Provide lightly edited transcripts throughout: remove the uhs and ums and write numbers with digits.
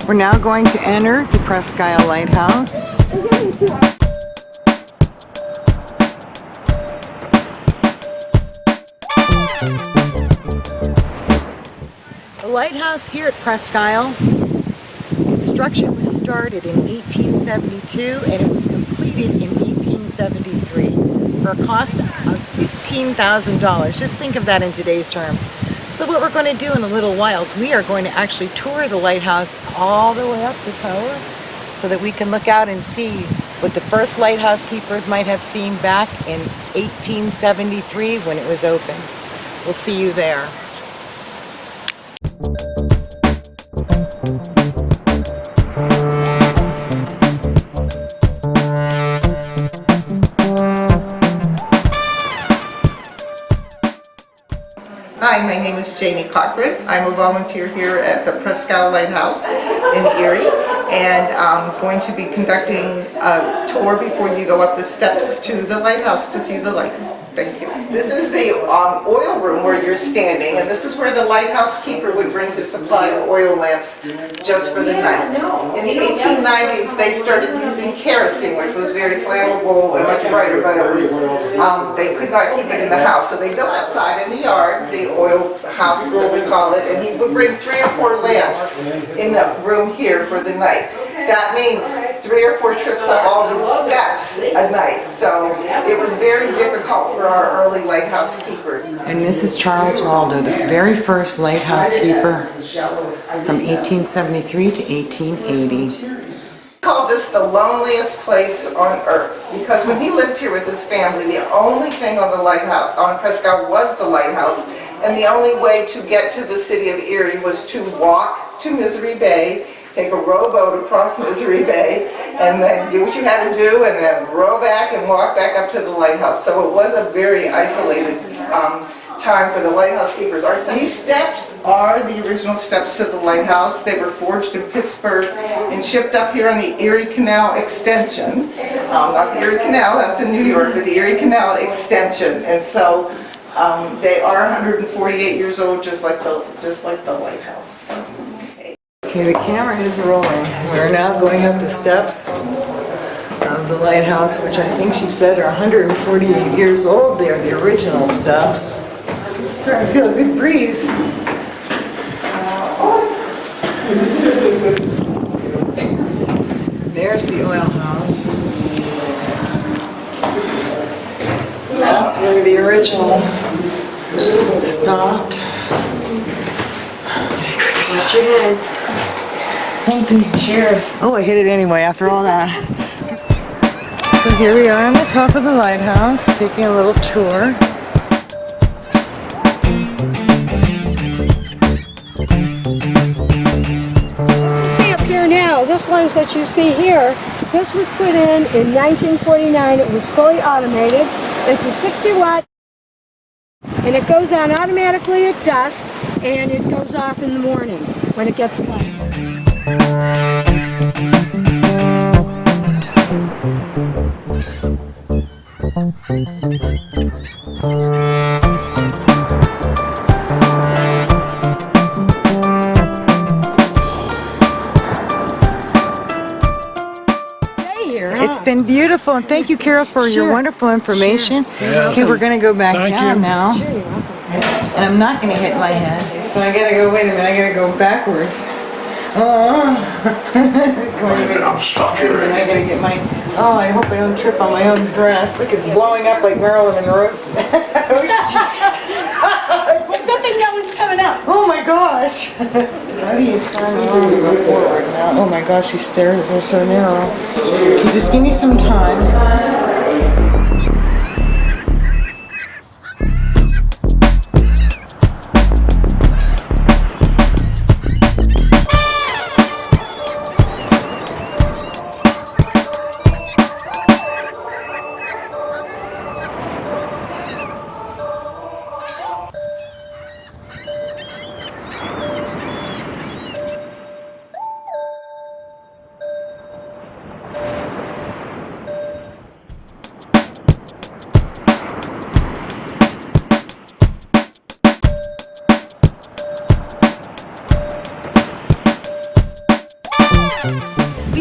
We're now going to enter the Presque Isle Lighthouse. The lighthouse here at Presque Isle, construction was started in 1872 and it was completed in 1873 for a cost of $15,000. Just think of that in today's terms. So what we're going to do in a little while is we are going to actually tour the lighthouse all the way up the tower so that we can look out and see what the first lighthouse keepers might have seen back in 1873 when it was open. We'll see you there. Hi, my name is Janie Cochran. I'm a volunteer here at the Presque Isle Lighthouse in Erie, and I'm going to be conducting a tour before you go up the steps to the lighthouse to see the light. Thank you. This is the oil room where you're standing, and this is where the lighthouse keeper would bring his supply of oil lamps just for the night. In the 1890s, they started using kerosene, which was very flammable and much brighter, but it was, they could not keep it in the house. So they built outside in the yard, the oil house, what we call it, and he would bring 3 or 4 lamps in the room here for the night. That means 3 or 4 trips up all these steps a night. So it was very difficult for our early lighthouse keepers. And this is Charles Waldo, the very first lighthouse keeper from 1873 to 1880. We call this the loneliest place on earth because when he lived here with his family, the only thing on the lighthouse, on Presque Isle, was the lighthouse, and the only way to get to the city of Erie was to walk to Misery Bay, take a rowboat across Misery Bay, and then do what you had to do, and then row back and walk back up to the lighthouse. So it was a very isolated time for the lighthouse keepers. These steps are the original steps to the lighthouse. They were forged in Pittsburgh and shipped up here on the Erie Canal extension. Not the Erie Canal, that's in New York, but the Erie Canal extension. And so they are 148 years old, just like the lighthouse. Okay, the camera is rolling. We're now going up the steps of the lighthouse, which I think she said are 148 years old. They're the original steps. Starting to feel a good breeze. There's the oil house. That's where the original stopped. Watch your head. Thank you. Sure. Oh, I hit it anyway after all that. So here we are on the top of the lighthouse, taking a little tour. Now, this lens that you see here, this was put in 1949. It was fully automated. It's a 60 watt, and it goes on automatically at dusk, and it goes off in the morning when it gets light. It's been beautiful, and thank you, Carol, for your wonderful information. Yeah. Okay, we're going to go back down now. Sure, you're welcome. And I'm not going to hit my head. So I got to go, wait a minute, I got to go backwards. I'm stuck here. And I got to get my, I hope I don't trip on my own dress. Look, it's blowing up like Marilyn Monroe's. Good thing no one's coming up. Oh my gosh. How do you turn around and go forward now? Oh my gosh, these stairs are so narrow. Can you just give me some time?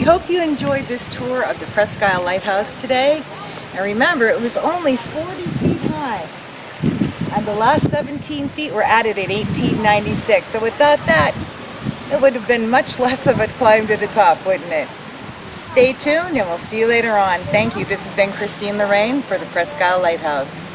hope you enjoyed this tour of the Presque Isle Lighthouse today. And remember, it was only 40 feet high. And the last 17 feet were added in 1896. So without that, it would have been much less of a climb to the top, wouldn't it? Stay tuned and we'll see you later on. Thank you. This has been Lorraine for the Presque Isle Lighthouse.